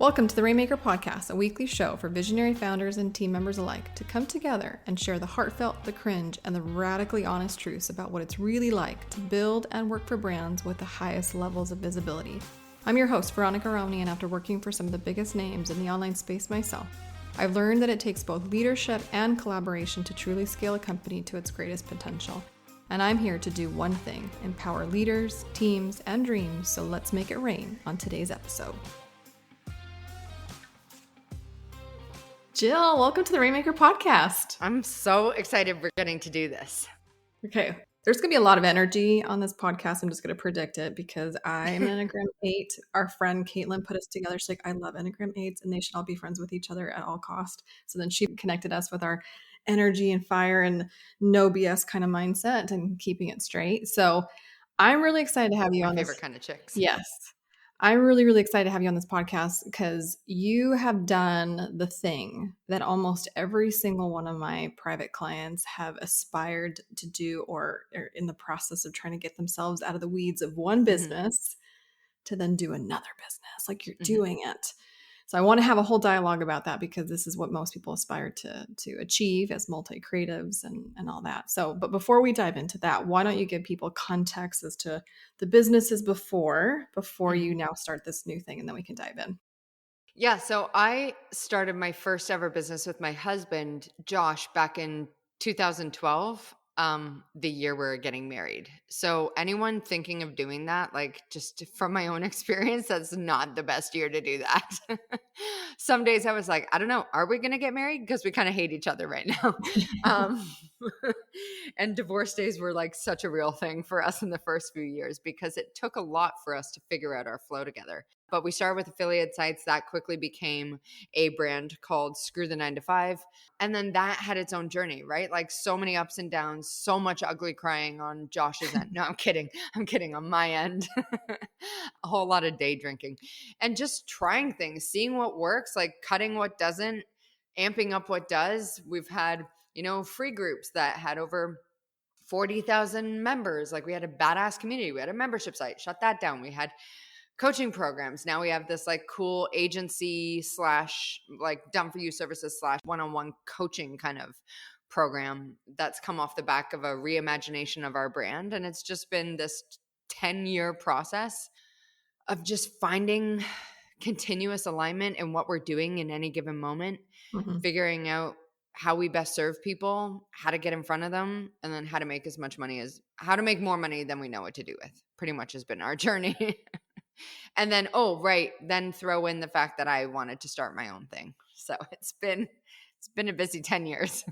Welcome to the Rainmaker Podcast, a weekly show for visionary founders and team members alike to come together and share the heartfelt, the cringe, and the radically honest truths about what it's really like to build and work for brands with the highest levels of visibility. I'm your host, Veronica Romney, and after working for some of the biggest names in the online space myself, I've learned that it takes both leadership and collaboration to truly scale a company to its greatest potential. And I'm here to do one thing: empower leaders, teams, and dreams. So let's make it rain on today's episode. Jill, welcome to the Rainmaker Podcast. I'm so excited we're getting to do this. Okay, there's going to be a lot of energy on this podcast. I'm just going to predict it because I'm an Enneagram 8. Our friend Caitlin put us together. She's like, I love Enneagram 8s and they should all be friends with each other at all cost. So then she connected us with our energy and fire and no BS kind of mindset and keeping it straight. So I'm really excited to have you on My favorite this. kind of chicks. Yes. I'm really, really excited to have you on this podcast because you have done the thing that almost every single one of my private clients have aspired to do or are in the process of trying to get themselves out of the weeds of one business to then do another business. Like you're doing it. So I want to have a whole dialogue about that because this is what most people aspire to achieve as multi-creatives and all that. So, but before we dive into that, why don't you give people context as to the businesses before you now start this new thing, and then we can dive in. Yeah, so I started my first ever business with my husband, Josh, back in 2012, the year we were getting married. So anyone thinking of doing that, like just from my own experience, that's not the best year to do that. Some days I was like, I don't know, are we going to get married? Because we kind of hate each other right now. And divorce days were like such a real thing for us in the first few years because it took a lot for us to figure out our flow together. But we started with affiliate sites. That quickly became a brand called Screw the 9 to 5. And then that had its own journey, right? Like so many ups and downs, so much ugly crying on Josh's end. No, I'm kidding. I'm kidding on my end. A whole lot of day drinking and just trying things, seeing what works, like cutting what doesn't, amping up what does. We've had, free groups that had over 40,000 members. Like we had a badass community. We had a membership site, shut that down. We had coaching programs. Now we have this like cool agency / like done for you services / one-on-one coaching kind of program that's come off the back of a reimagination of our brand. And it's just been this 10-year process of just finding continuous alignment in what we're doing in any given moment, figuring out how we best serve people, how to get in front of them, and then how to make how to make more money than we know what to do with. Pretty much has been our journey. And then, then throw in the fact that I wanted to start my own thing. So it's been a busy 10 years.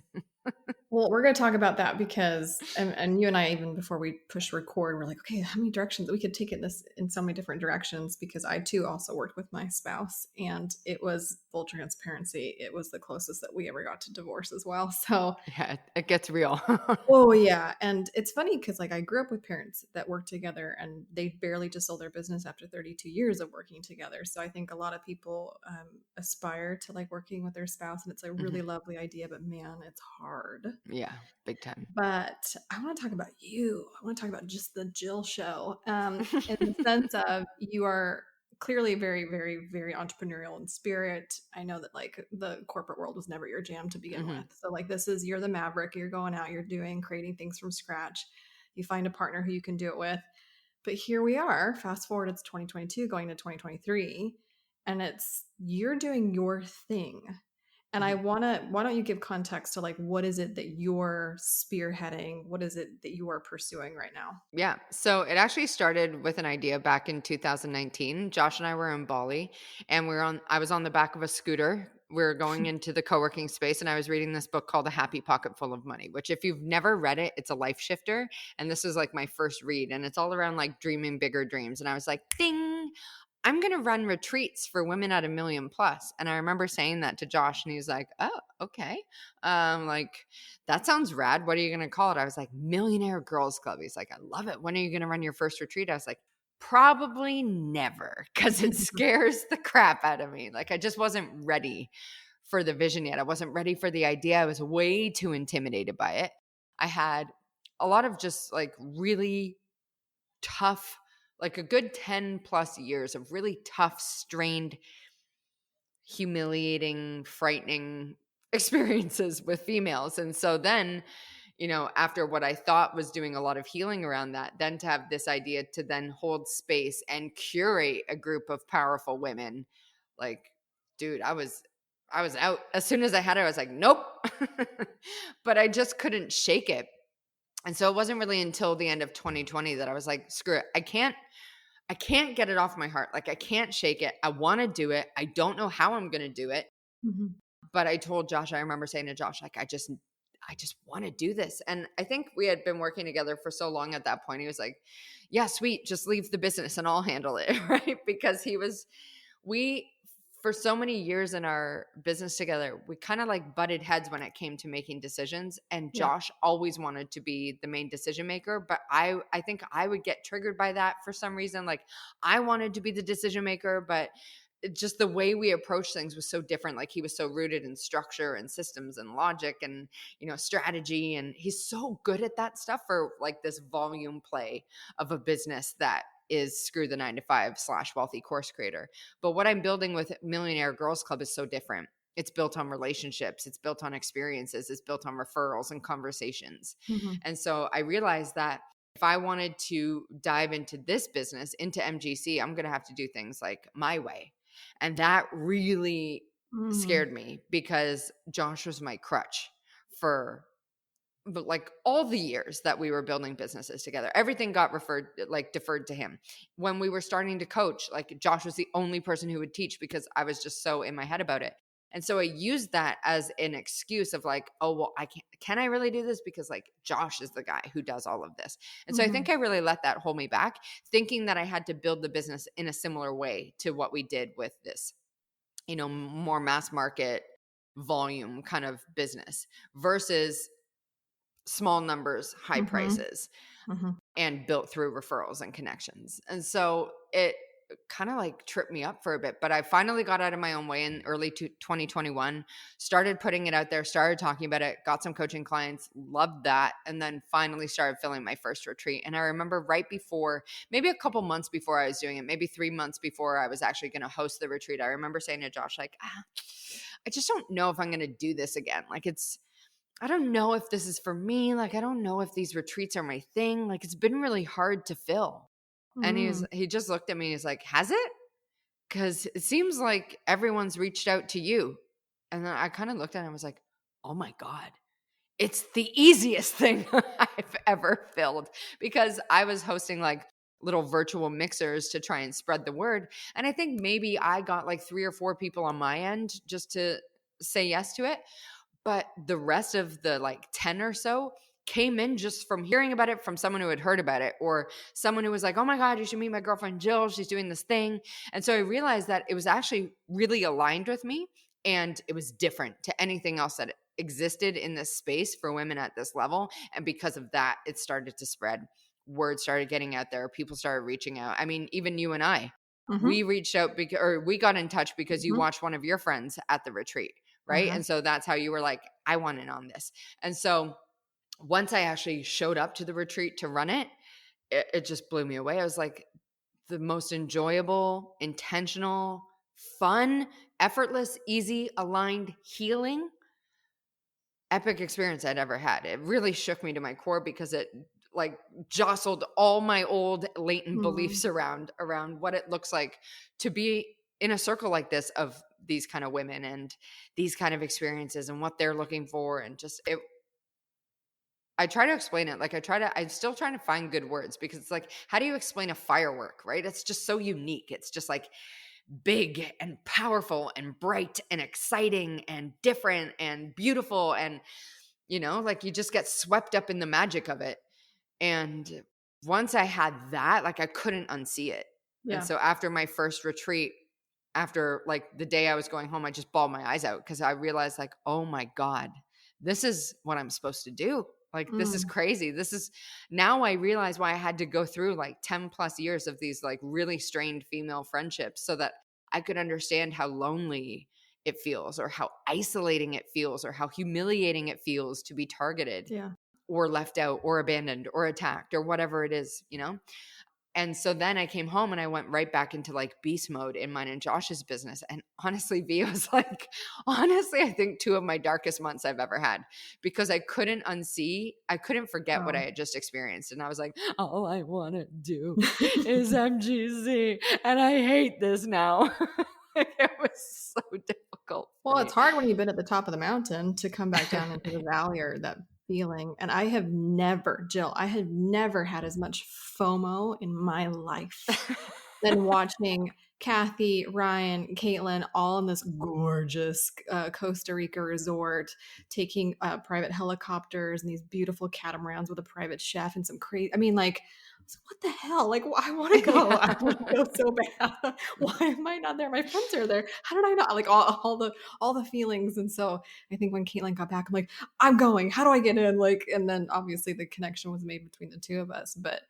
Well, we're going to talk about that because, and you and I, even before we pushed record, we're like, okay, how many directions we could take it in so many different directions, because I too also worked with my spouse and it was full transparency. It was the closest that we ever got to divorce as well. So yeah, it gets real. Oh yeah. And it's funny because like I grew up with parents that worked together and they barely just sold their business after 32 years of working together. So I think a lot of people aspire to like working with their spouse, and it's a really lovely idea, but man, it's hard. Yeah, big time. But I want to talk about you. I want to talk about just the Jill show in the sense of you are clearly very, very, very entrepreneurial in spirit. I know that like the corporate world was never your jam to begin with. So like you're the maverick, you're going out, you're creating things from scratch. You find a partner who you can do it with. But here we are, fast forward, it's 2022 going to 2023, and you're doing your thing. And why don't you give context to like, what is it that you're spearheading? What is it that you are pursuing right now? Yeah. So it actually started with an idea back in 2019. Josh and I were in Bali and I was on the back of a scooter. We were going into the co-working space and I was reading this book called A Happy Pocket Full of Money, which if you've never read it, it's a life shifter. And this is like my first read and it's all around like dreaming bigger dreams. And I was like, ding, I'm going to run retreats for women at $1 million plus. And I remember saying that to Josh and he was like, oh, okay. Like that sounds rad. What are you going to call it? I was like, Millionaire Girls Club. He's like, I love it. When are you going to run your first retreat? I was like, probably never, because it scares the crap out of me. Like I just wasn't ready for the vision yet. I wasn't ready for the idea. I was way too intimidated by it. I had a lot of just like really tough, like a good 10 plus years of really tough, strained humiliating, frightening experiences with females. And so then, after what I thought was doing a lot of healing around that, then to have this idea to then hold space and curate a group of powerful women, like, dude, I was out. As soon as I had it, I was like, nope. But I just couldn't shake it. And so it wasn't really until the end of 2020 that I was like, screw it. I can't get it off my heart. Like, I can't shake it. I want to do it. I don't know how I'm going to do it. Mm-hmm. But I told Josh, I remember saying to Josh, like, I just want to do this. And I think we had been working together for so long at that point. He was like, yeah, sweet. Just leave the business and I'll handle it. Right. Because for so many years in our business together, we kind of like butted heads when it came to making decisions. And Josh always wanted to be the main decision maker. But I think I would get triggered by that for some reason. Like, I wanted to be the decision maker, but just the way we approach things was so different. Like, he was so rooted in structure and systems and logic and, strategy. And he's so good at that stuff for like this volume play of a business that is screw the 9-to-5 / wealthy course creator. But what I'm building with Millionaire Girls Club is so different. It's built on relationships. It's built on experiences. It's built on referrals and conversations. Mm-hmm. And so I realized that if I wanted to dive into this business, into MGC, I'm going to have to do things like my way. And that really scared me because Josh was my crutch for like all the years that we were building businesses together. Everything got deferred to him. When we were starting to coach, like, Josh was the only person who would teach because I was just so in my head about it. And so I used that as an excuse of like, oh, well, can I really do this? Because like, Josh is the guy who does all of this. And so I think I really let that hold me back, thinking that I had to build the business in a similar way to what we did with this, more mass market volume kind of business versus small numbers, high prices, and built through referrals and connections. And so it kind of like tripped me up for a bit, but I finally got out of my own way in early 2021, started putting it out there, started talking about it, got some coaching clients, loved that. And then finally started filling my first retreat. And I remember right before, maybe a couple months before I was doing it, maybe 3 months before I was actually going to host the retreat, I remember saying to Josh, like, I just don't know if I'm going to do this again. Like, I don't know if this is for me. Like, I don't know if these retreats are my thing. Like, it's been really hard to fill. And he just looked at me. He's like, has it? Because it seems like everyone's reached out to you. And then I kind of looked at him and was like, oh my God, it's the easiest thing I've ever filled, because I was hosting like little virtual mixers to try and spread the word. And I think maybe I got like 3 or 4 people on my end just to say yes to it. But the rest of the like 10 or so came in just from hearing about it from someone who had heard about it, or someone who was like, oh my God, you should meet my girlfriend Jill. She's doing this thing. And so I realized that it was actually really aligned with me, and it was different to anything else that existed in this space for women at this level. And because of that, it started to spread. Word started getting out there. People started reaching out. I mean, even you and I, we reached out we got in touch because you watched one of your friends at the retreat. Right. And so that's how you were like, I want in on this. And so once I actually showed up to the retreat to run it, it just blew me away. I was like, the most enjoyable, intentional, fun, effortless, easy, aligned, healing, epic experience I'd ever had. It really shook me to my core because it like jostled all my old latent beliefs around what it looks like to be in a circle like this of these kind of women and these kind of experiences and what they're looking for. And just I try to explain it. Like I'm still trying to find good words, because it's like, how do you explain a firework, right? It's just so unique. It's just like big and powerful and bright and exciting and different and beautiful. And, like you just get swept up in the magic of it. And once I had that, like I couldn't unsee it. Yeah. And so after my first retreat, after like the day I was going home, I just bawled my eyes out because I realized like, oh my God, this is what I'm supposed to do. Like, this is crazy. Now I realize why I had to go through like 10 plus years of these like really strained female friendships, so that I could understand how lonely it feels, or how isolating it feels, or how humiliating it feels to be targeted or left out or abandoned or attacked or whatever it is, And so then I came home and I went right back into like beast mode in mine and Josh's business. And honestly, V was like, honestly, I think 2 of my darkest months I've ever had, because I couldn't forget what I Oh. had just experienced. And I was like, all I want to do is MGC. And I hate this now. It was so difficult for Well, me. it's hard when you've been at the top of the mountain to come back down into the valley, or that feeling. And I have never, Jill, I have never had as much FOMO in my life than watching Kathy, Ryan, Caitlin all in this gorgeous Costa Rica resort, taking private helicopters and these beautiful catamarans with a private chef and some crazy. I mean, like, what the hell? Like, I want to go. I want to go so bad. Why am I not there? My friends are there. How did I not? Like all the feelings. And so I think when Caitlin got back, I'm like, I'm going. How do I get in? Like, and then obviously the connection was made between the two of us. But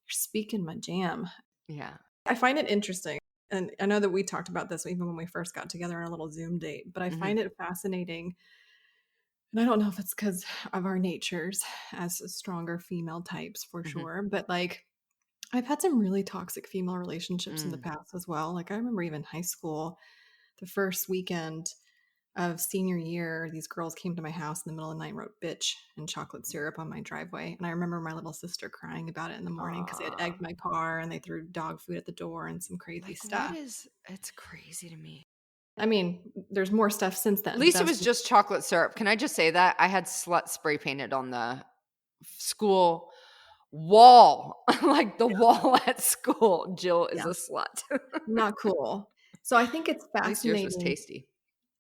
you're speaking my jam. Yeah. I find it interesting. And I know that we talked about this even when we first got together on a little Zoom date, but I find it fascinating. And I don't know if it's because of our natures as stronger female types for sure, but like I've had some really toxic female relationships in the past as well. Like I remember even high school, the first weekend of senior year, these girls came to my house in the middle of the night and wrote bitch and chocolate syrup on my driveway. And I remember my little sister crying about it in the morning because they had egged my car and they threw dog food at the door and some crazy stuff. It's crazy to me. I mean, there's more stuff since then. At least it was just chocolate syrup. Can I just say that? I had slut spray painted on the school wall, like the wall at school. Jill is a slut. Not cool. So I think it's At least yours fascinating. was tasty.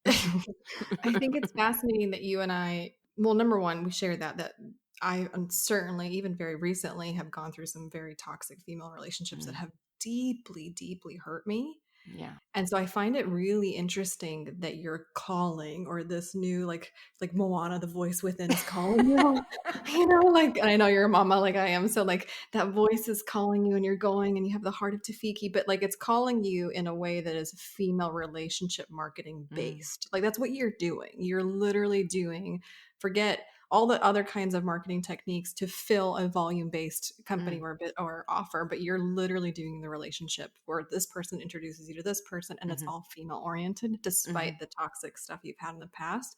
I think it's fascinating that you and I, well, number one, we share that I certainly, even very recently, have gone through some very toxic female relationships that have deeply, deeply hurt me. Yeah. And so I find it really interesting that you're calling, or this new, like Moana, the voice within is calling you, like, and I know you're a mama like I am. So like that voice is calling you and you're going and you have the heart of Tafiki, but like it's calling you in a way that is female relationship marketing based. Like that's what you're doing. You're literally doing, forget all the other kinds of marketing techniques to fill a volume-based company or offer, but you're literally doing the relationship where this person introduces you to this person and it's all female-oriented, despite the toxic stuff you've had in the past.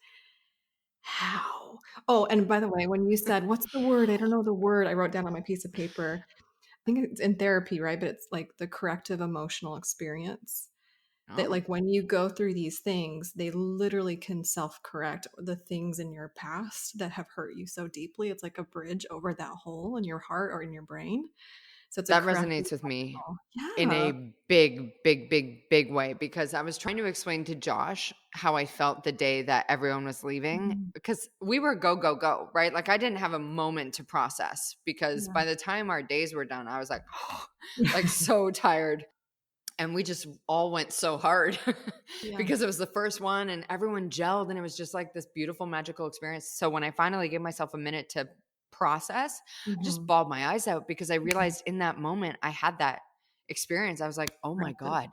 How? Oh, and by the way, when you said, what's the word? I don't know the word. I wrote down on my piece of paper. I think it's in therapy, right? But it's like the corrective emotional experience. That like when you go through these things, they literally can self-correct the things in your past that have hurt you so deeply. It's like a bridge over that hole in your heart or in your brain. So it's that resonates with me in a big, big, big, big way, because I was trying to explain to Josh how I felt the day that everyone was leaving, because we were go, go, go, right? Like I didn't have a moment to process, because by the time our days were done, I was like, like so tired. And we just all went so hard because it was the first one and everyone gelled and it was just like this beautiful, magical experience. So when I finally gave myself a minute to process, I just bawled my eyes out because I realized in that moment I had that experience. I was like, oh my God,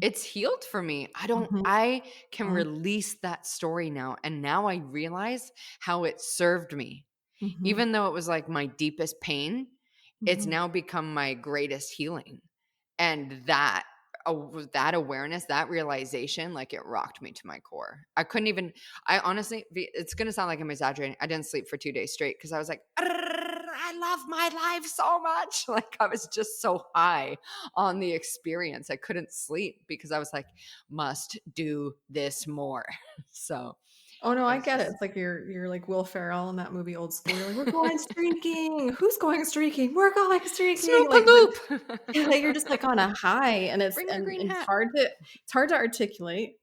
it's healed for me. I can release that story now. And now I realize how it served me. Even though it was like my deepest pain, it's now become my greatest healing. And that awareness, that realization, like it rocked me to my core. I honestly, it's going to sound like I'm exaggerating. I didn't sleep for 2 days straight because I was like, I love my life so much. Like I was just so high on the experience. I couldn't sleep because I was like, must do this more. So. Oh no, I get it. It's like you're like Will Ferrell in that movie Old School. You're like, we're going streaking. Who's going streaking? We're going streaking. Snoop Like, loop. you're just like on a high, and it's Bring your green hat. it's hard to articulate.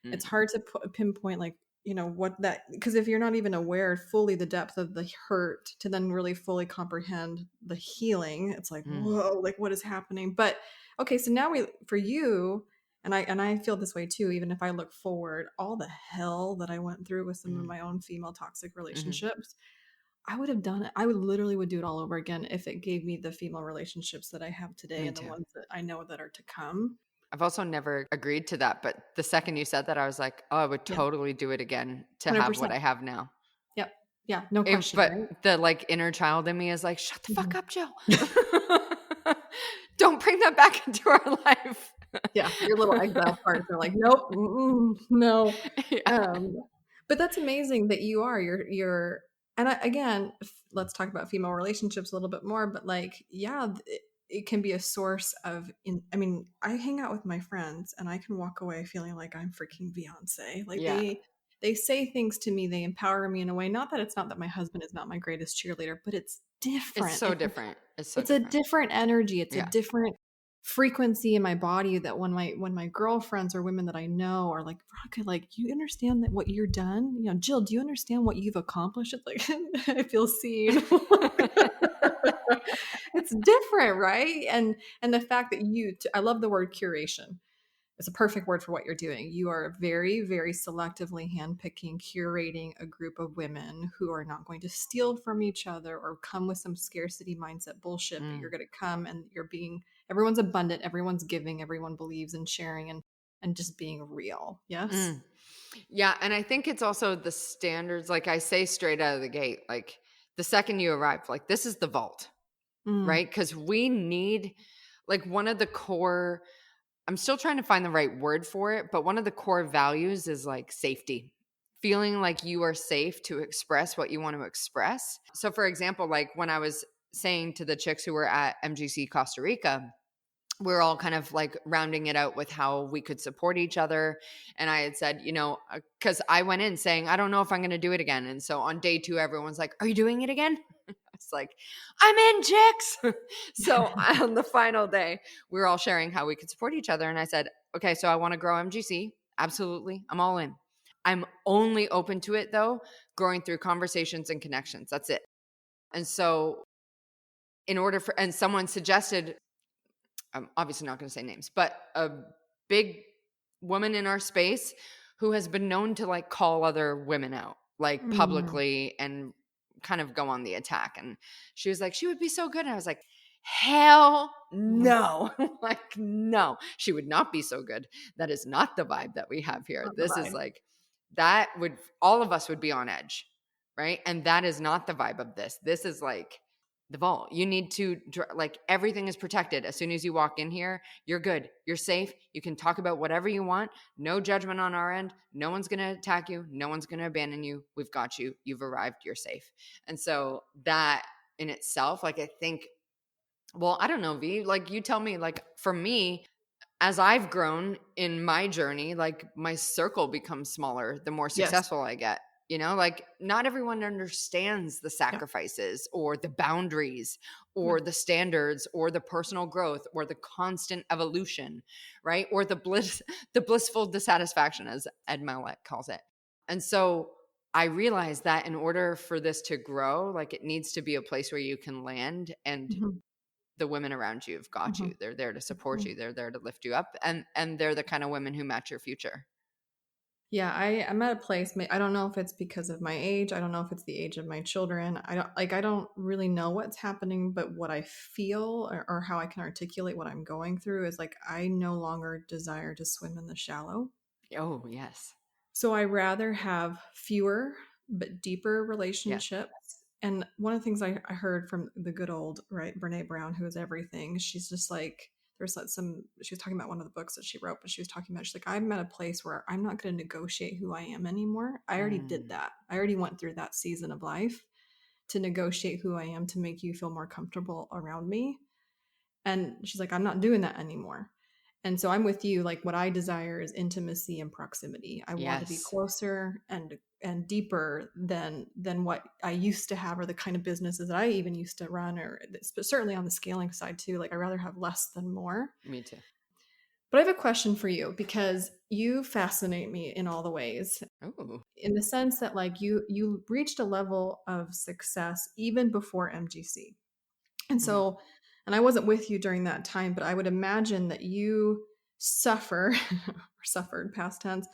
It's hard to pinpoint like what that, because if you're not even aware fully the depth of the hurt to then really fully comprehend the healing, it's like whoa, like what is happening? But okay, so now for you. And I feel this way too, even if I look forward, all the hell that I went through with some of my own female toxic relationships, I would have done it. I would literally do it all over again if it gave me the female relationships that I have today and the ones that I know that are to come. I've also never agreed to that, but the second you said that, I was like, oh, I would totally do it again to 100%. Have what I have now. Yep. Yeah, no question. But right? the like inner child in me is like, shut the fuck up, Jill. bring that back into our life. Yeah, your little exile parts are like, nope, no. Yeah. But that's amazing that you are. And again, let's talk about female relationships a little bit more. But like, yeah, it can be a source of. I mean, I hang out with my friends, and I can walk away feeling like I'm freaking Beyonce. Like Yeah. they say things to me, they empower me in a way. Not that it's not that my husband is not my greatest cheerleader, but it's It's different. so different. It's so It's a different. different energy. It's a Yeah. different frequency in my body that when my girlfriends or women that I know are like, Veronica, like, you understand that what you're done? You know, Jill, do you understand what you've accomplished? It's like, I feel seen. It's different, right? And the fact that I love the word curation. It's a perfect word for what you're doing. You are very, very selectively handpicking, curating a group of women who are not going to steal from each other or come with some scarcity mindset bullshit, but you're Mm. going to come and everyone's abundant, everyone's giving, everyone believes in sharing and just being real. Yes? Mm. Yeah. And I think it's also the standards. Like I say straight out of the gate, like the second you arrive, like this is the vault, Mm. right? Because we need, like, one of the core, I'm still trying to find the right word for it, but one of the core values is like safety. Feeling like you are safe to express what you want to express. So, for example, like when I was saying to the chicks who were at MGC Costa Rica, we're all kind of like rounding it out with how we could support each other. And I had said, because I went in saying, I don't know if I'm going to do it again. And so on day 2, everyone's like, are you doing it again? It's like, I'm in, chicks. So on the final day, we were all sharing how we could support each other. And I said, okay, so I want to grow MGC. Absolutely. I'm all in. I'm only open to it though, growing through conversations and connections. That's it. And so and someone suggested, I'm obviously not going to say names, but a big woman in our space who has been known to like call other women out, like Mm. publicly, and kind of go on the attack. And she was like, she would be so good. And I was like, hell Mm. no. Like, no, she would not be so good. That is not the vibe that we have here. Not the This is vibe. like, all of us would be on edge. Right. And that is not the vibe of this. This is like, the vault. You need to, like, everything is protected. As soon as you walk in here, you're good. You're safe. You can talk about whatever you want. No judgment on our end. No one's going to attack you. No one's going to abandon you. We've got you. You've arrived. You're safe. And so that in itself, like, I think, well, I don't know, V, like, you tell me, like, for me, as I've grown in my journey, like, my circle becomes smaller the more Yes. successful I get. Like, not everyone understands the Yeah. sacrifices or the boundaries Yeah. or the standards or the personal growth or the constant evolution, right? Or the blissful dissatisfaction, as Ed Mylett calls it. And so I realized that in order for this to grow, like, it needs to be a place where you can land, and Mhm. the women around you have got Mhm. you. They're there to support Mhm. you. They're there to lift you up, and they're the kind of women who match your future. Yeah, I'm at a place. I don't know if it's because of my age. I don't know if it's the age of my children. I don't really know what's happening, but what I feel or how I can articulate what I'm going through is like I no longer desire to swim in the shallow. Oh, yes. So I rather have fewer but deeper Yes. relationships. And one of the things I heard from the good old, right, Brene Brown, who is everything, she's just like, there's like she was talking about one of the books that she wrote, but she was talking about, she's like, I'm at a place where I'm not going to negotiate who I am anymore. I already did Mm. that. I already went through that season of life to negotiate who I am to make you feel more comfortable around me. And she's like, I'm not doing that anymore. And so I'm with you. Like what I desire is intimacy and proximity. I want to be Yes. closer and deeper than what I used to have, or the kind of businesses that I even used to run, but certainly on the scaling side too. Like I rather have less than more. Me too. But I have a question for you because you fascinate me in all the ways. Oh. In the sense that like you reached a level of success even before MGC. And Mm-hmm. so, and I wasn't with you during that time, but I would imagine that you suffer or suffered past tense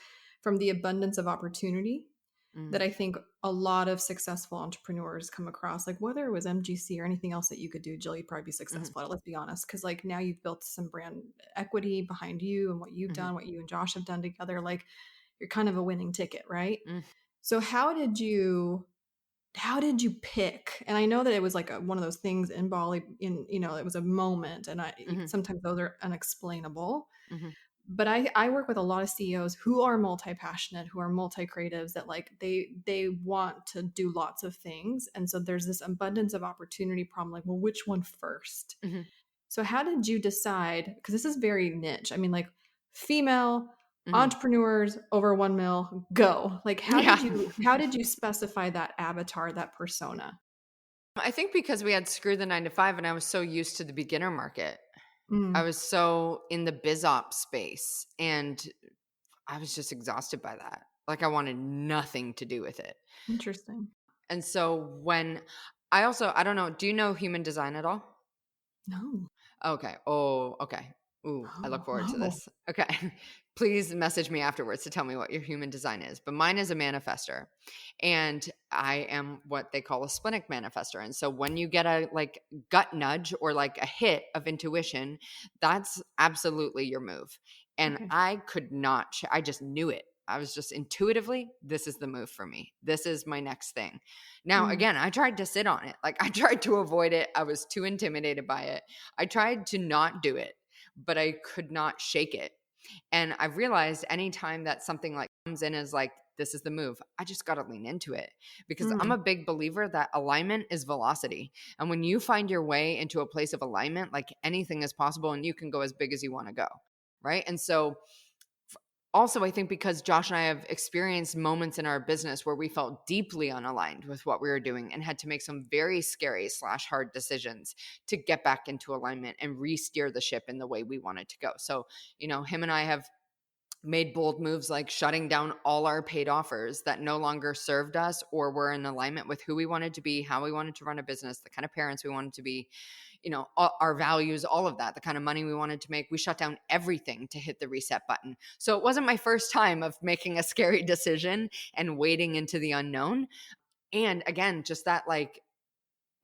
from the abundance of opportunity that Mm. I think a lot of successful entrepreneurs come across. Like whether it was MGC or anything else that you could do, Jill, you'd probably be Mm-hmm. successful at it, let's be honest. Cause like now you've built some brand equity behind you and what you've Mm-hmm. done, what you and Josh have done together. Like you're kind of a winning ticket, right? Mm. So how did you pick? And I know that it was like one of those things in Bali, it was a moment, and Mhm, sometimes those are unexplainable. mhm, But I work with a lot of CEOs who are multi-passionate, who are multi-creatives, that like they want to do lots of things. And so there's this abundance of opportunity problem, like, well, which one first? mhm, So how did you decide? Because this is very niche. I mean, like, female mhm. entrepreneurs over 1 mil, go. Like, Yeah. how did you specify that avatar, that persona? I think because we had Screw the 9 to 5 and I was so used to the beginner market. I Mm, was so in the biz op space and I was just exhausted by that. Like I wanted nothing to do with it. interesting. And so when I don't know, do you know human design at all? No. Okay. Oh, okay. Ooh, I look Oh, forward to oh, this. Okay. Please message me afterwards to tell me what your human design is. But mine is a manifester. And I am what they call a splenic manifester. And so when you get a like gut nudge or like a hit of intuition, that's absolutely your move. And okay. I could not, I just knew it. I was just intuitively, this is the move for me. This is my next thing. Now, Mm, again, I tried to sit on it. Like I tried to avoid it. I was too intimidated by it. I tried to not do it, but I could not shake it. And I've realized anytime that something like comes in as like, this is the move, I just got to lean into it because I'm mm, a big believer that alignment is velocity. And when you find your way into a place of alignment, like anything is possible and you can go as big as you want to go. Right. And so also, I think because Josh and I have experienced moments in our business where we felt deeply unaligned with what we were doing and had to make some very scary / hard decisions to get back into alignment and re-steer the ship in the way we wanted to go. So, him and I have made bold moves like shutting down all our paid offers that no longer served us or were in alignment with who we wanted to be, how we wanted to run a business, the kind of parents we wanted to be, our values, all of that, the kind of money we wanted to make. We shut down everything to hit the reset button. So it wasn't my first time of making a scary decision and wading into the unknown. And again, just that, like,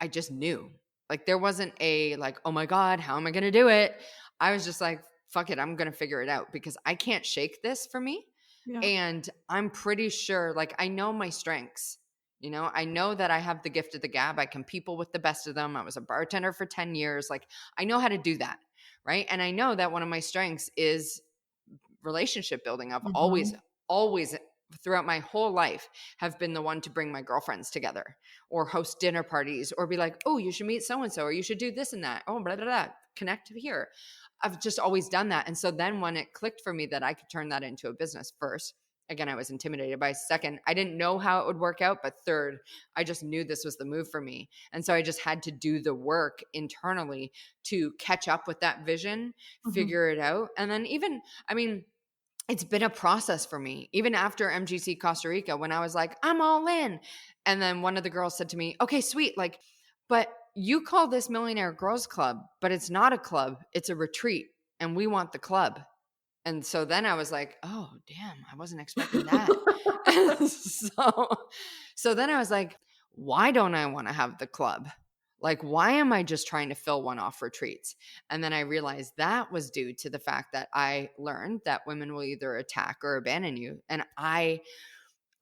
I just knew. Like, there wasn't a, like, oh my God, how am I going to do it? I was just like, fuck it, I'm going to figure it out because I can't shake this for me. yeah. And I'm pretty sure, like, I know my strengths. I know that I have the gift of the gab. I can people with the best of them. I was a bartender for 10 years. Like, I know how to do that. Right. And I know that one of my strengths is relationship building. I've always, Mhm. always throughout my whole life have been the one to bring my girlfriends together or host dinner parties or be like, oh, you should meet so-and-so or you should do this and that. Oh, blah, blah, blah. Connect here. I've just always done that. And so then when it clicked for me that I could turn that into a business, first, again, I was intimidated by. Second, I didn't know how it would work out. But third, I just knew this was the move for me. And so I just had to do the work internally to catch up with that vision, Mhm. figure it out. And then even, I mean, it's been a process for me. Even after MGC Costa Rica, when I was like, I'm all in. And then one of the girls said to me, okay, sweet. Like, but you call this Millionaire Girls Club, but it's not a club, it's a retreat. And we want the club. And so then I was like, oh, damn, I wasn't expecting that. so, so then I was like, why don't I want to have the club? Like, why am I just trying to fill one-off retreats? And then I realized that was due to the fact that I learned that women will either attack or abandon you. And I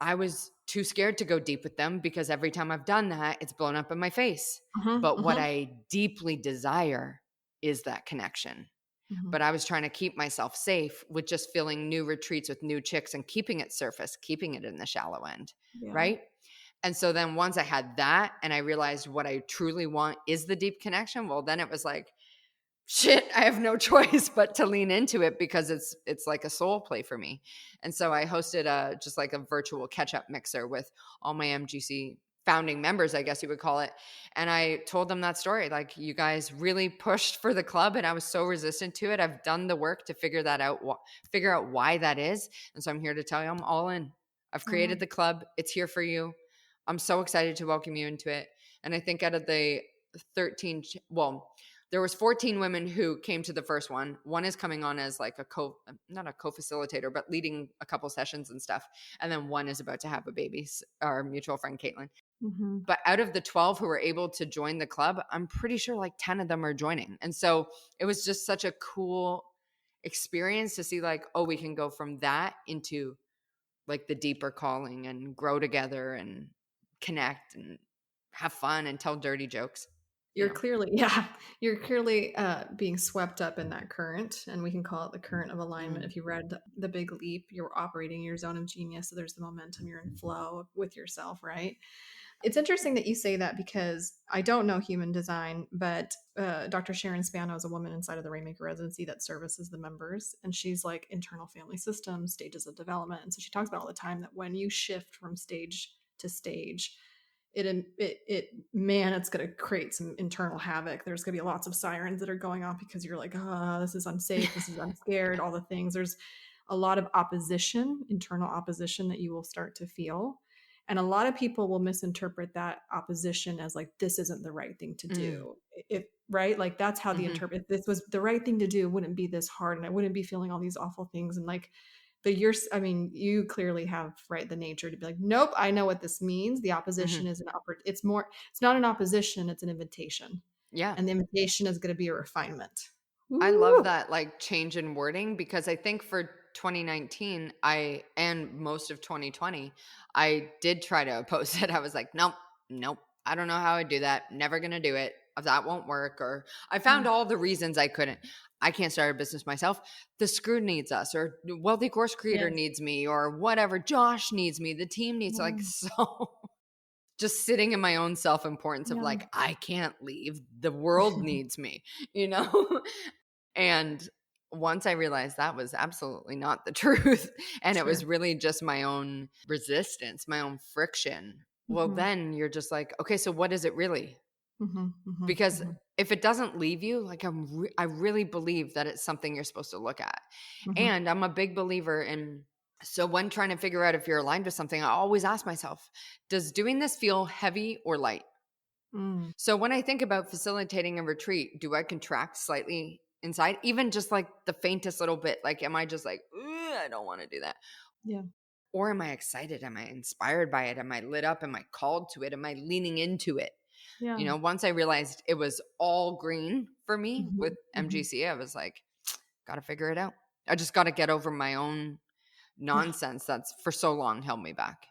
was too scared to go deep with them because every time I've done that, it's blown up in my face. Mhm, But what mhm, I deeply desire is that connection. mhm. But I was trying to keep myself safe with just filling new retreats with new chicks and keeping it surface, keeping it in the shallow end. Yeah. Right. And so then once I had that and I realized what I truly want is the deep connection, well, then it was like, shit, I have no choice but to lean into it because it's like a soul play for me. And so I hosted a just like a virtual catch-up mixer with all my MGC founding members, I guess you would call it. And I told them that story. Like, you guys really pushed for the club and I was so resistant to it. I've done the work to figure that out, figure out why that is. And so I'm here to tell you I'm all in. I've Oh, created the club. It's here for you. I'm so excited to welcome you into it. And I think out of the 13, well, there was 14 women who came to the first one. One is coming on as like not a co-facilitator, but leading a couple sessions and stuff. And then one is about to have a baby, our mutual friend, Caitlin. mhm. But out of the 12 who were able to join the club, I'm pretty sure like 10 of them are joining. And so it was just such a cool experience to see like, oh, we can go from that into like the deeper calling and grow together and connect and have fun and tell dirty jokes. You're clearly being swept up in that current, and we can call it the current of alignment. If you read The Big Leap, you're operating in your zone of genius. So there's the momentum, you're in flow with yourself, right? It's interesting that you say that, because I don't know human design, but Dr. Sharon Spano is a woman inside of the Rainmaker residency that services the members. And she's like internal family systems, stages of development. And so she talks about all the time that when you shift from stage to stage, it's going to create some internal havoc. There's going to be lots of sirens that are going off because you're like, this is unsafe. I'm scared, all the things. There's a lot of opposition, internal opposition that you will start to feel. And a lot of people will misinterpret that opposition as like, this isn't the right thing to do. Right? Like that's how they interpret, if this was the right thing to do, it wouldn't be this hard and I wouldn't be feeling all these awful things. And like, but you clearly have, right, the nature to be like, nope, I know what this means. The opposition is it's not an opposition, it's an invitation. Yeah. And the invitation is going to be a refinement. I love that like change in wording, because I think for 2019, and most of 2020, I did try to oppose it. I was like, nope, I don't know how I do that. Never going to do it. That won't work. Or I found all the reasons I couldn't. I can't start a business myself. The Screw needs us, or Wealthy Course Creator needs me, or whatever. Josh needs me. The team needs like, so just sitting in my own self-importance of like, I can't leave. The world needs me, And once I realized that was absolutely not the truth, and it was really just my own resistance, my own friction, well, then you're just like, okay, so what is it really? Because if it doesn't leave you, like I really believe that it's something you're supposed to look at. And I'm a big believer in, so when trying to figure out if you're aligned with something, I always ask myself, does doing this feel heavy or light? So when I think about facilitating a retreat, do I contract slightly inside, even just like the faintest little bit? Like, am I just like, I don't want to do that? Yeah. Or am I excited? Am I inspired by it? Am I lit up? Am I called to it? Am I leaning into it? Yeah. Once I realized it was all green for me with MGC, I was like, got to figure it out. I just got to get over my own nonsense that's for so long held me back.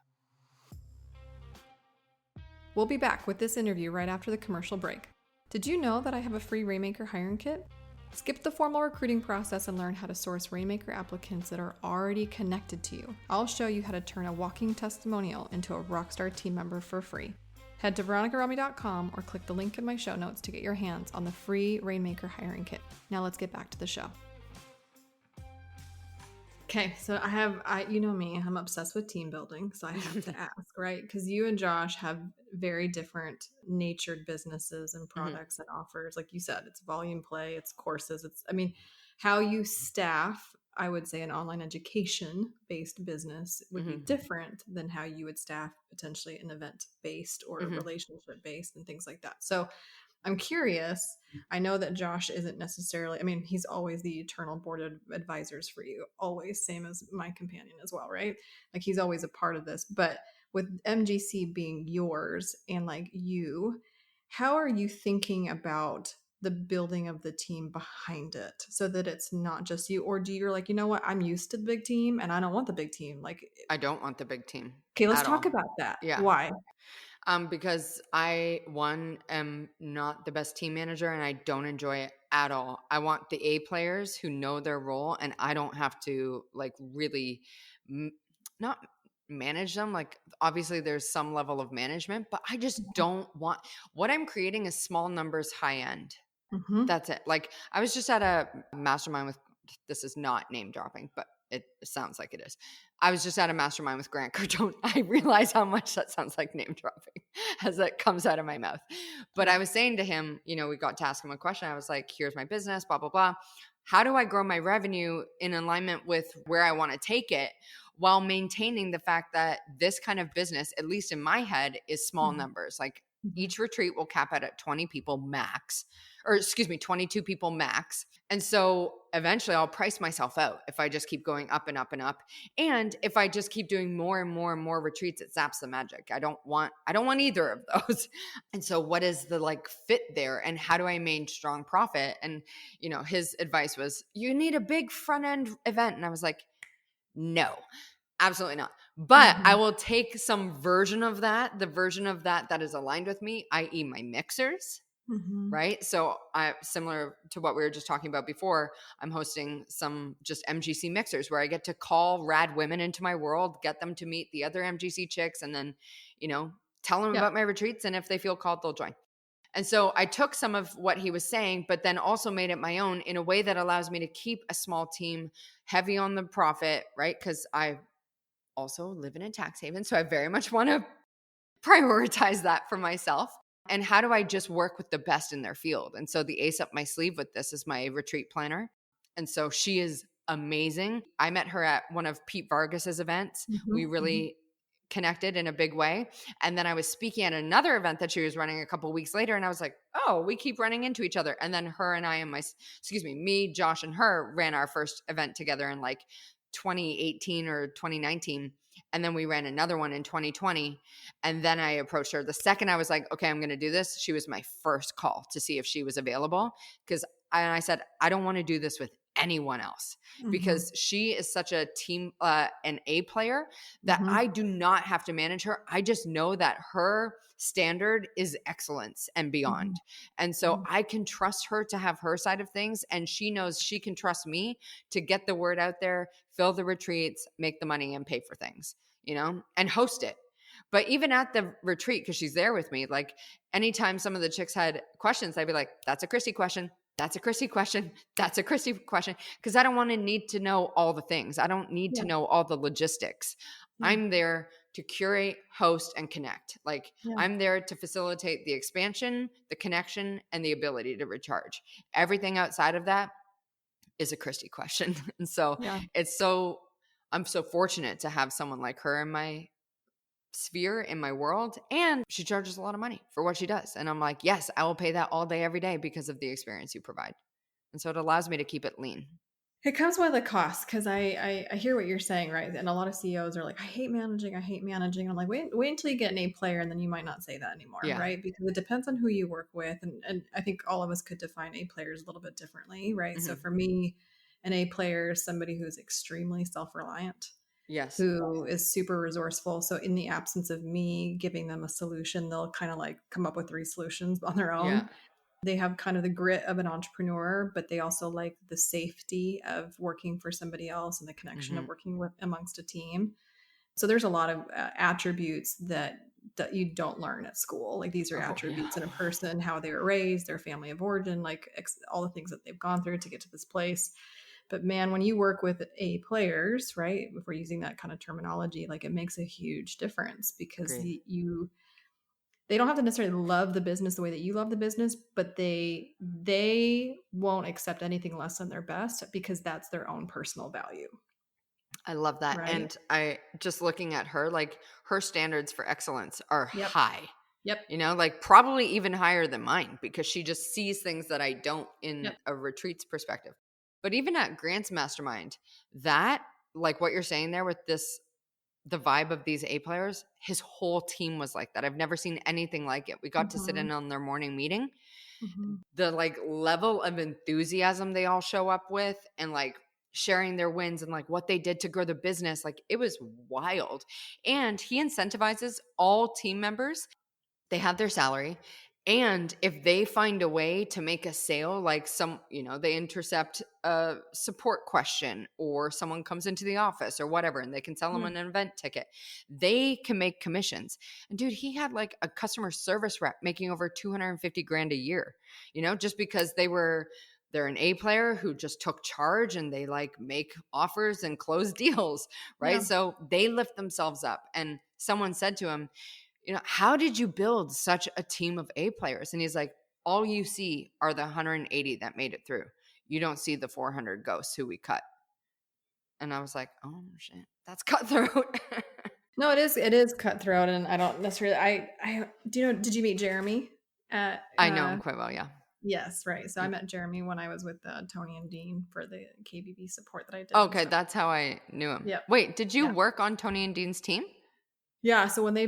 We'll be back with this interview right after the commercial break. Did you know that I have a free Rainmaker hiring kit? Skip the formal recruiting process and learn how to source Rainmaker applicants that are already connected to you. I'll show you how to turn a walking testimonial into a rockstar team member for free. Head to veronicarami.com or click the link in my show notes to get your hands on the free Rainmaker hiring kit. Now let's get back to the show. Okay, so you know me, I'm obsessed with team building, so I have to ask, right? Because you and Josh have very different natured businesses and products and offers. Like you said, it's volume play, it's courses, how you staff, I would say, an online education-based business would be different than how you would staff potentially an event-based or relationship-based and things like that. So I'm curious. I know that Josh isn't necessarily, he's always the eternal board of advisors for you, always, same as my companion as well, right? Like he's always a part of this. But with MGC being yours and like you, how are you thinking about the building of the team behind it so that it's not just you? Or do you're like, you know what, I'm used to the big team and I don't want the big team. Like, I don't want the big team. Okay, let's talk about that. Yeah. Why? Because I, am not the best team manager and I don't enjoy it at all. I want the A players who know their role and I don't have to like really not manage them. Like obviously there's some level of management, but I just don't want, what I'm creating is small numbers, high end. That's it. Like I was just at a mastermind with, this is not name dropping, but it sounds like it is. I was just at a mastermind with Grant Cardone. I realize how much that sounds like name dropping as that comes out of my mouth. But I was saying to him, we got to ask him a question. I was like, here's my business, blah, blah, blah. How do I grow my revenue in alignment with where I want to take it while maintaining the fact that this kind of business, at least in my head, is small numbers? Like each retreat will cap out at 20 people max, 22 people max. And so eventually I'll price myself out if I just keep going up and up and up. And if I just keep doing more and more and more retreats, it saps the magic. I don't want either of those. And so what is the like fit there? And how do I maintain strong profit? And, his advice was, you need a big front end event. And I was like, no, Absolutely not. But I Mhm. will take some version of that, the version of that is aligned with me, i.e. my mixers. Mhm. Right. So similar to what we were just talking about before, I'm hosting some just MGC mixers where I get to call rad women into my world, get them to meet the other MGC chicks, and then, tell them Yep. about my retreats. And if they feel called, they'll join. And so I took some of what he was saying, but then also made it my own in a way that allows me to keep a small team heavy on the profit, right? Because I also live in a tax haven. So I very much want to prioritize that for myself. And how do I just work with the best in their field? And so the ace up my sleeve with this is my retreat planner. And so she is amazing. I met her at one of Pete Vargas's events. We Mhm. Mhm. really connected in a big way. And then I was speaking at another event that she was running a couple of weeks later. And I was like, oh, we keep running into each other. And then her and I and me, Josh and her ran our first event together in like 2018 or 2019. And then we ran another one in 2020. And then I approached her. The second I was like, okay, I'm going to do this, she was my first call to see if she was available. Because I said, I don't want to do this with anyone else Mhm. because she is such a team, an A player that Mhm. I do not have to manage her. I just know that her standard is excellence and Mhm. beyond. And so Mhm. I can trust her to have her side of things. And she knows she can trust me to get the word out there, fill the retreats, make the money, and pay for things, and host it. But even at the retreat, because she's there with me, like anytime some of the chicks had questions, I'd be like, that's a Christy question. That's a Christy question. That's a Christy question. Because I don't want to need to know all the things. I don't need Yeah. to know all the logistics. Yeah. I'm there to curate, host, and connect. Like Yeah. I'm there to facilitate the expansion, the connection, and the ability to recharge. Everything outside of that is a Christy question. And so Yeah. I'm so fortunate to have someone like her in my sphere, in my world, and she charges a lot of money for what she does. And I'm like, yes, I will pay that all day, every day because of the experience you provide. And so it allows me to keep it lean. It comes with a cost because I hear what you're saying, right? And a lot of CEOs are like, I hate managing. I hate managing. And I'm like, wait until you get an A player, and then you might not say that anymore, Yeah. right? Because it depends on who you work with, and I think all of us could define A players a little bit differently, right? So Mm-hmm. for me, an A player is somebody who is extremely self-reliant, Yes. who is super resourceful. So in the absence of me giving them a solution, they'll kind of like come up with 3 solutions on their Yeah. own. They have kind of the grit of an entrepreneur, but they also like the safety of working for somebody else and the connection Mm-hmm. of working with amongst a team. So there's a lot of attributes that you don't learn at school. Like these are Oh, yeah. attributes in a person, how they were raised, their family of origin, like all the things that they've gone through to get to this place. But man, when you work with A players, right? If we're using that kind of terminology, like it makes a huge difference because Agreed. they don't have to necessarily love the business the way that you love the business, but they won't accept anything less than their best because that's their own personal value, I love that. right? And I just looking at her, like her standards for excellence are Yep. high, Yep. like probably even higher than mine because she just sees things that I don't Yep. in a retreats perspective. But even at Grant's mastermind, that, like what you're saying there with the vibe of these A players, his whole team was like that. I've never seen anything like it. We got to sit Mm-hmm. in on their morning meeting. Mm-hmm. The like level of enthusiasm they all show up with and like sharing their wins and like what they did to grow the business, like it was wild. And he incentivizes all team members. They have their salary. And if they find a way to make a sale, like they intercept a support question or someone comes into the office or whatever, and they can sell them Yeah. an event ticket, they can make commissions. And dude, he had like a customer service rep making over 250 grand a year, just because they're an A player who just took charge and they like make offers and close deals, right? Yeah. So they lift themselves up. And someone said to him, how did you build such a team of A players? And he's like, all you see are the 180 that made it through. You don't see the 400 ghosts who we cut. And I was like, oh shit, that's cutthroat. No, it is cutthroat, and I don't necessarily. I do you know? Did you meet Jeremy? At I know him quite well. Yeah. yes, right. So I Yep. met Jeremy when I was with Tony and Dean for the KBB support that I did. Okay, So that's how I knew him. yeah, Wait, did you yeah. work on Tony and Dean's team? Yeah, so when they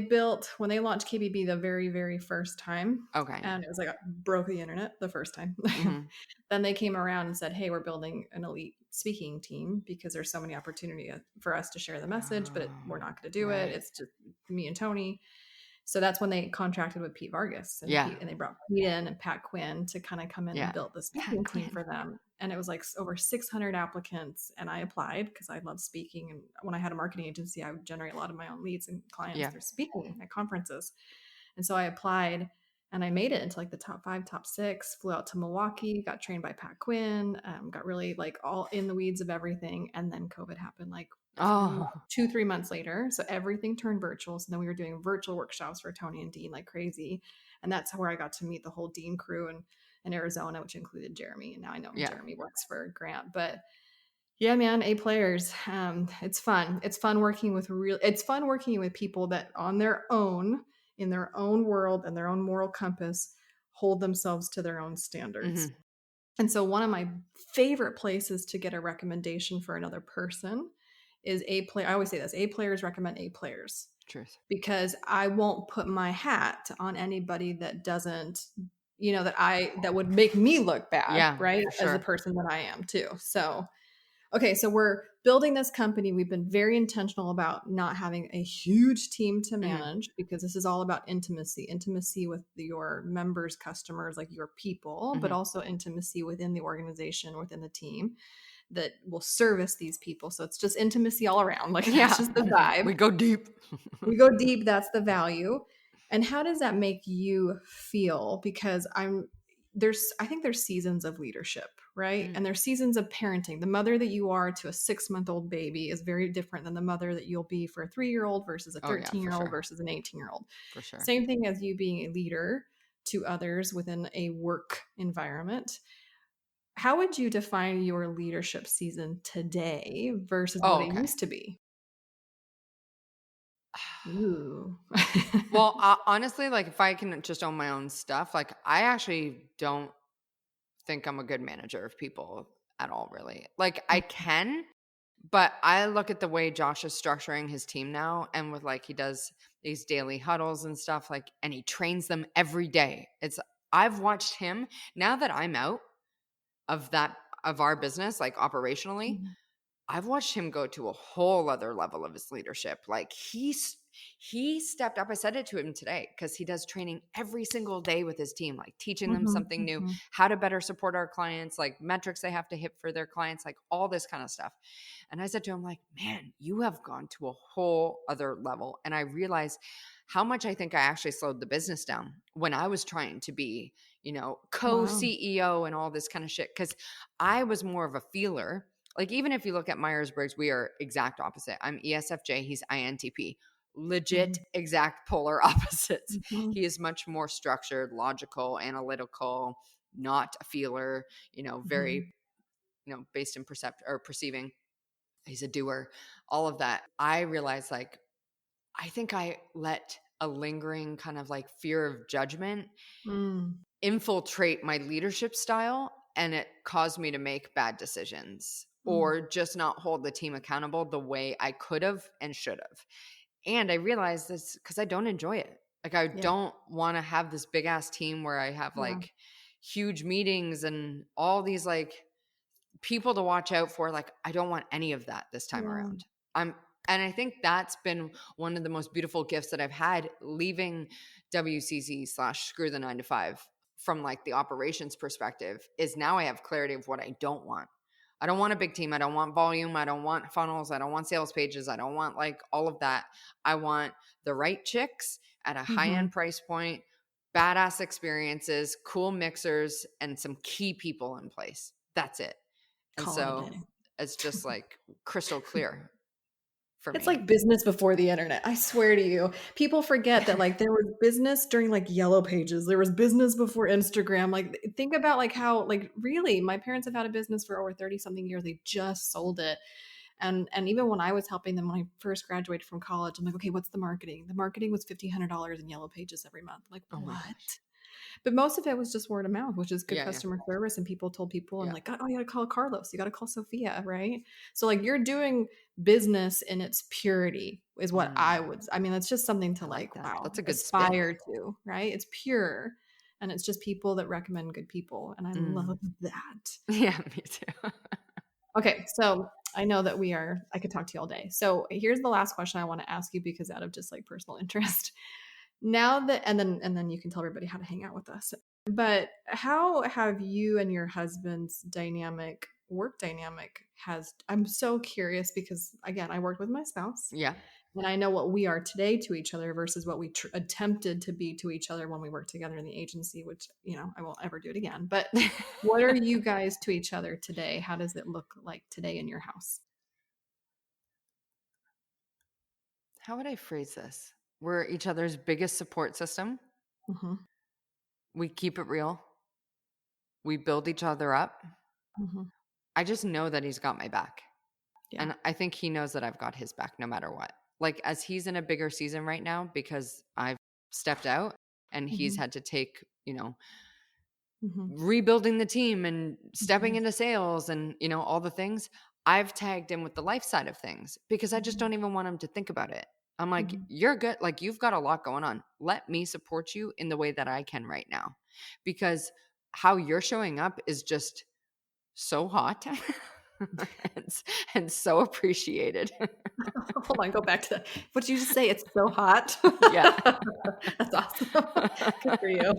launched KBB the very, very first time, Okay. and it was like broke the internet the first time. Mhm. Then they came around and said, "Hey, we're building an elite speaking team because there's so many opportunity for us to share the message, but we're not going to do it. Right. It's just me and Tony." So that's when they contracted with Pete Vargas Yeah. and they brought Pete in and Pat Quinn to kind of come in and Yeah. build the Pat speaking team Quinn. for them. And it was like over 600 applicants. And I applied because I love speaking. And when I had a marketing agency, I would generate a lot of my own leads and clients Yeah. through speaking at conferences. And so I applied and I made it into like the top 5, top 6, flew out to Milwaukee, got trained by Pat Quinn, got really like all in the weeds of everything. And then COVID happened like Oh. 2-3 months later. So everything turned virtual. So then we were doing virtual workshops for Tony and Dean like crazy. And that's where I got to meet the whole Dean crew in Arizona, which included Jeremy. And now I know Yeah. Jeremy works for Grant. But yeah, man, A players. It's fun. It's fun working with people that on their own, in their own world and their own moral compass, hold themselves to their own standards. Mhm. And so one of my favorite places to get a recommendation for another person is A player. I always say this: A players recommend A players, Truth. because I won't put my hat on anybody that doesn't, that would make me look bad, Yeah, right? for As the sure. person that I am too. So, okay, so we're building this company. We've been very intentional about not having a huge team to Mhm. manage because this is all about intimacy with your members, customers, like your people, but Mhm. also intimacy within the organization, within the team that will service these people. So it's just intimacy all around. Like Yeah. that's just the vibe. We go deep. We go deep. That's the value. And how does that make you feel? Because I think there's seasons of leadership, right? Mm. And there's seasons of parenting. The mother that you are to a 6-month-old baby is very different than the mother that you'll be for a 3-year-old versus a Oh yeah, for 13-year-old sure. versus an 18-year-old. For sure. Same thing as you being a leader to others within a work environment. How would you define your leadership season today versus what Oh, it okay. used to be? Ooh. Well, honestly, like if I can just own my own stuff, like I actually don't think I'm a good manager of people at all, really. Like I can, but I look at the way Josh is structuring his team now, and with like he does these daily huddles and stuff, like, and he trains them every day. I've watched him now that I'm out of our business, like operationally. I've watched him go to a whole other level of his leadership. Like he stepped up. I said it to him today because he does training every single day with his team, like teaching them Mhm, something new, mhm. how to better support our clients, like metrics they have to hit for their clients, like all this kind of stuff. And I said to him, like, man, you have gone to a whole other level. And I realized how much I think I actually slowed the business down when I was trying to be, Wow. co-CEO and all this kind of shit. Because I was more of a feeler. Like, even if you look at Myers-Briggs, we are exact opposite. I'm ESFJ, he's INTP. Legit Mhm, exact polar opposites. mhm, He is much more structured, logical, analytical, not a feeler, mhm. very, based in perceiving. He's a doer, all of that. I realized, like, I think I let a lingering kind of like fear of judgment Mm, infiltrate my leadership style, and it caused me to make bad decisions mm. or just not hold the team accountable the way I could have and should have. And I realized this because I don't enjoy it. Like, I Yeah, don't want to have this big ass team where I have yeah, like huge meetings and all these like people to watch out for. Like, I don't want any of that this time yeah. around. And I think that's been one of the most beautiful gifts that I've had leaving WCZ / screw the 9 to 5 from like the operations perspective is now I have clarity of what I don't want. I don't want a big team. I don't want volume. I don't want funnels. I don't want sales pages. I don't want like all of that. I want the right chicks at a high Mhm. end price point, badass experiences, cool mixers, and some key people in place. That's it. And Call it a so day. it's just like crystal clear for It's me. like business before the internet. I swear to you. People forget that like there was business during like yellow pages. There was business before Instagram. Like think about like how like really my parents have had a business for over 30 something years. They just sold it. And even when I was helping them when I first graduated from college, I'm like, okay, what's the marketing? The marketing was $1,500 in yellow pages every month. Like, Oh my what? gosh. But most of it was just word of mouth, which is good Yeah. customer service. And people told people, and Yeah. like, oh, you got to call Carlos, you got to call Sophia, right? So like you're doing business in its purity is what I mean, that's just something to I like that. wow, That's a good spin. aspire to, right? It's pure. And it's just people that recommend good people. And I love that. Yeah, me too. Okay, so I know that I could talk to you all day. So here's the last question I want to ask you because out of just like personal interest. Now that and then you can tell everybody how to hang out with us. But how have you and your husband's work dynamic I'm so curious because again, I work with my spouse. Yeah. And I know what we are today to each other versus what we attempted to be to each other when we worked together in the agency, which, I won't ever do it again. But what are you guys to each other today? How does it look like today in your house? How would I phrase this? We're each other's biggest support system. Mm-hmm. We keep it real. We build each other up. Mm-hmm. I just know that he's got my back. Yeah. And I think he knows that I've got his back no matter what. Like, as he's in a bigger season right now because I've stepped out and he's Mm-hmm. had to take, Mm-hmm. rebuilding the team and stepping Mm-hmm. into sales and, all the things. I've tagged in with the life side of things because I just don't even want him to think about it. I'm like, Mm-hmm. you're good. Like, you've got a lot going on. Let me support you in the way that I can right now, because how you're showing up is just so hot and so appreciated. Hold on, go back to that. What did you just say? It's so hot. Yeah. That's awesome. Good for you.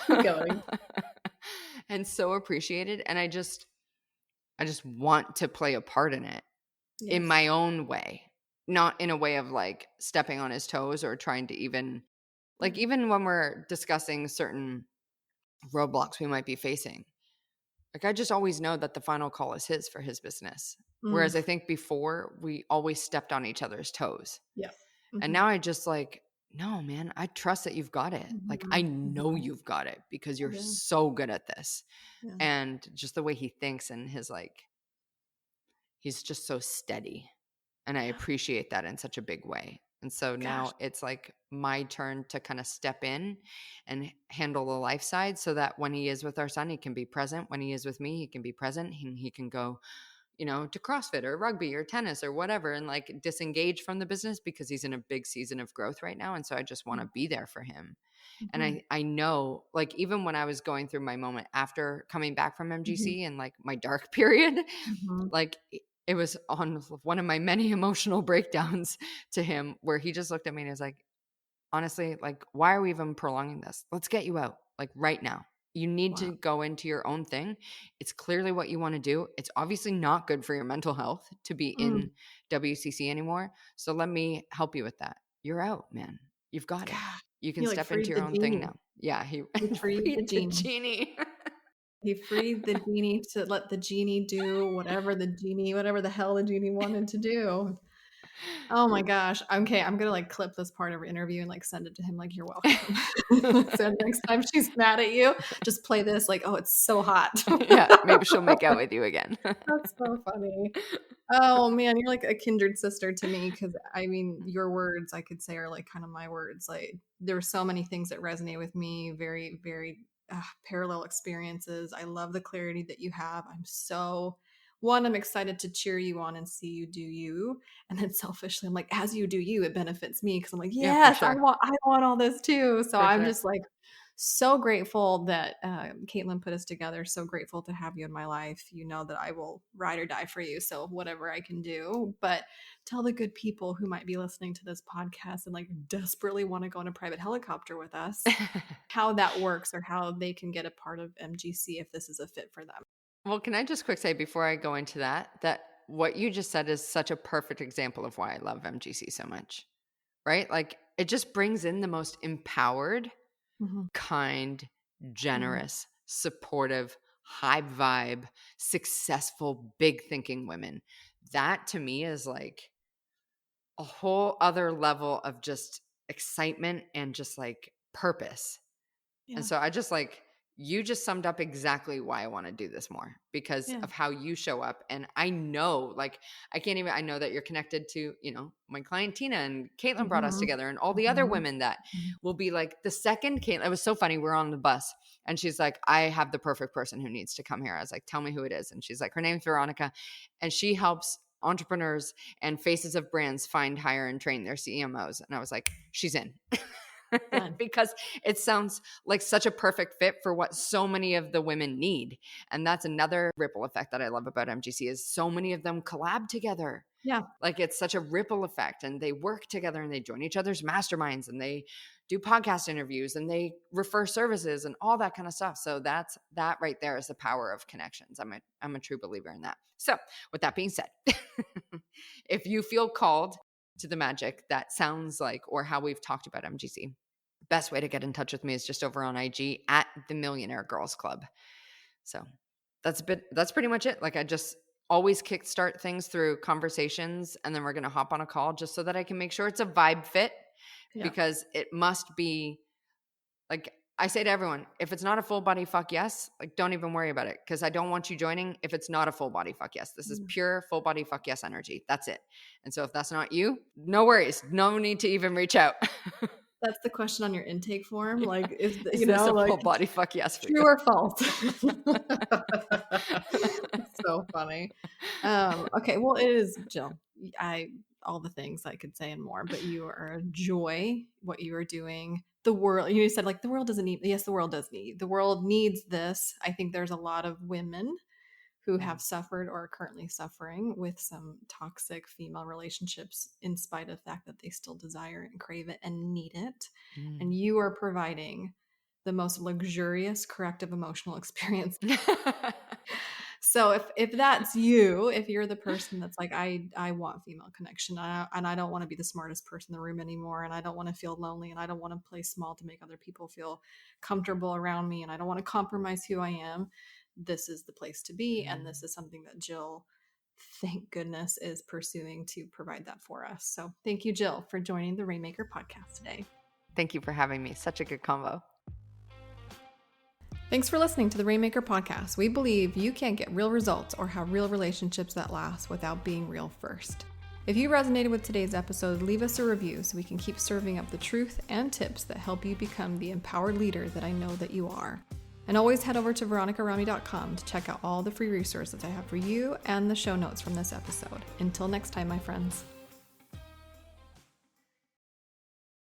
Keep going. And so appreciated. And I just want to play a part in it in Yes. my own way, not in a way of like stepping on his toes or trying to even when we're discussing certain roadblocks we might be facing. Like, I just always know that the final call is his for his business. Whereas I think before we always stepped on each other's toes. Yeah. And now I just like, no, man, I trust that you've got it. Like, I know you've got it because you're so good at this. Yeah. And just the way he thinks and he's just so steady. And I appreciate that in such a big way. And so now it's like my turn to kind of step in and handle the life side so that when he is with our son, he can be present. When he is with me, he can be present. He can go, to CrossFit or rugby or tennis or whatever and like disengage from the business because he's in a big season of growth right now. And so I just want to be there for him. And I know, like, even when I was going through my moment after coming back from MGC and like my dark period, like it was on one of my many emotional breakdowns to him where he just looked at me and was like, honestly, like, why are we even prolonging this? Let's get you out like right now. You need to go into your own thing. It's clearly what you want to do. It's obviously not good for your mental health to be in WCC anymore. So let me help you with that. You're out, man. You've got it. You can step into your own thing now. Yeah, he freed the genie. He freed the genie to let the genie do whatever the hell the genie wanted to do. Oh my gosh. Okay, I'm gonna like clip this part of our interview and like send it to him like you're welcome. So next time she's mad at you, just play this like, oh, it's so hot. Yeah, maybe she'll make out with you again. That's so funny. Oh man, you're like a kindred sister to me because I mean your words I could say are like kind of my words. Like there were so many things that resonate with me, very, very parallel experiences. I love the clarity that you have. I'm excited to cheer you on and see you do you. And then selfishly, I'm like, as you do you, it benefits me because I'm like, yes, sure. I want all this too. So I'm sure. just like so grateful that Caitlin put us together. So grateful to have you in my life. You know that I will ride or die for you. So whatever I can do, but tell the good people who might be listening to this podcast and like desperately want to go in a private helicopter with us, how that works or how they can get a part of MGC if this is a fit for them. Well, can I just quick say before I go into that what you just said is such a perfect example of why I love MGC so much, right? Like it just brings in the most empowered, kind, generous, supportive, high vibe, successful, big thinking women. That to me is like a whole other level of just excitement and just like purpose. Yeah. And so I just like you just summed up exactly why I want to do this more, because Yeah. of how you show up. And I know, like, I know that you're connected to, my client Tina, and Caitlin brought us Mhm. together, and all the other Mhm. women that Mhm. will be like the second Caitlin. It was so funny. We're on the bus and she's like, I have the perfect person who needs to come here. I was like, tell me who it is. And she's like, her name's Veronica, and she helps entrepreneurs and faces of brands find, hire, and train their CMOs. And I was like, she's in. Done. Because it sounds like such a perfect fit for what so many of the women need. And that's another ripple effect that I love about MGC, is so many of them collab together. Yeah. Like, it's such a ripple effect, and they work together and they join each other's masterminds and they do podcast interviews and they refer services and all that kind of stuff. So that right there is the power of connections. I'm a true believer in that. So with that being said, if you feel called to the magic that sounds like, or how we've talked about MGC, best way to get in touch with me is just over on IG at the Millionaire Girls Club. So that's pretty much it. Like, I just always kickstart things through conversations, and then we're going to hop on a call just so that I can make sure it's a vibe fit, Yeah. because it must be, like, I say to everyone, if it's not a full body fuck yes, like, don't even worry about it, because I don't want you joining if it's not a full body fuck yes. This is pure full body fuck yes energy. That's it. And so if that's not you, no worries. No need to even reach out. That's the question on your intake form. Like, is Is this a full body fuck yes for true you? or false? It's so funny. Okay, well, it is, Jill. All the things I could say and more, but you are a joy. What you are doing, the world. You said, like, the world doesn't need. Yes, the world does need. The world needs this. I think there's a lot of women who have suffered or are currently suffering with some toxic female relationships, in spite of the fact that they still desire and crave it and need it. And you are providing the most luxurious corrective emotional experience. So if that's you, if you're the person that's like, I want female connection, and I don't want to be the smartest person in the room anymore, and I don't want to feel lonely, and I don't want to play small to make other people feel comfortable around me, and I don't want to compromise who I am, this is the place to be. And this is something that Jill, thank goodness, is pursuing to provide that for us. So thank you, Jill, for joining the Rainmaker podcast today. Thank you for having me. Such a good combo. Thanks for listening to the Rainmaker Podcast. We believe you can't get real results or have real relationships that last without being real first. If you resonated with today's episode, leave us a review so we can keep serving up the truth and tips that help you become the empowered leader that I know that you are. And always head over to veronicarami.com to check out all the free resources I have for you and the show notes from this episode. Until next time, my friends.